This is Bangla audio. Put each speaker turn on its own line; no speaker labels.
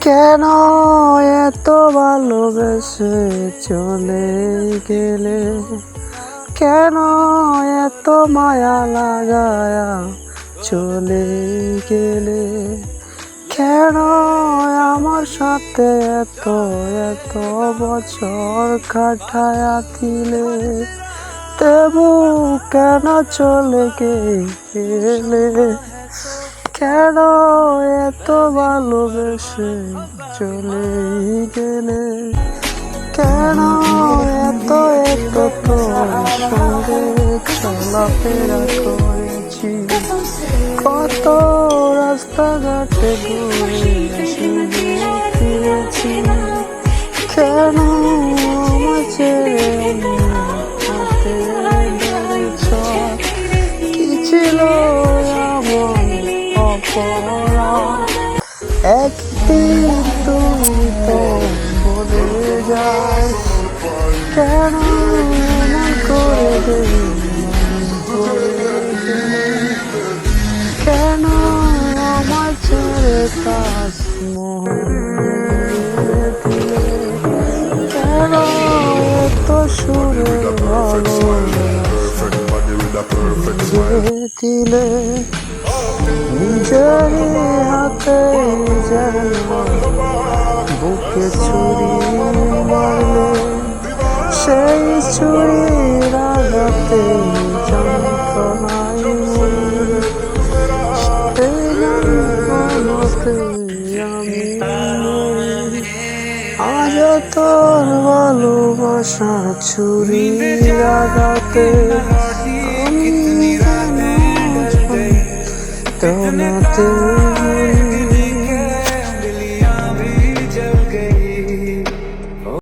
কেন এত ভালোবেসে চলে গেলে, কেন এত মায়া লাগায়া চলে গেলে, কেন আমার সাথে এত এত বছর কাটায়া দিলে, তবু কেন চলে গেলে, কেন এত ভালোবেসে চলে গেলে, কেন এত এত তোর সঙ্গে চলাফেরা করেছি, কত রাস্তাঘাটে ঘুরে ফিরেছি, কেন মাঝে হাতে ধরেছ, কি ছিল আমার অপরাধ, একদিন তুমি তো বলে যাই, কেন এমন করে কেন আমার ছেড়ে কাজ কেন এত সুরে ভালো দিলে, নিজেরই হাতে যেন বুকে ছুরি মারলে, সেই ছুরির আঘাতে যন্ত্রণায় মরলে, সেই যন্ত্রণাতে আমি মরি। আজ তোর ভালোবাসা ছুরির আঘাতে আমি যেন যন্ত্রণাতে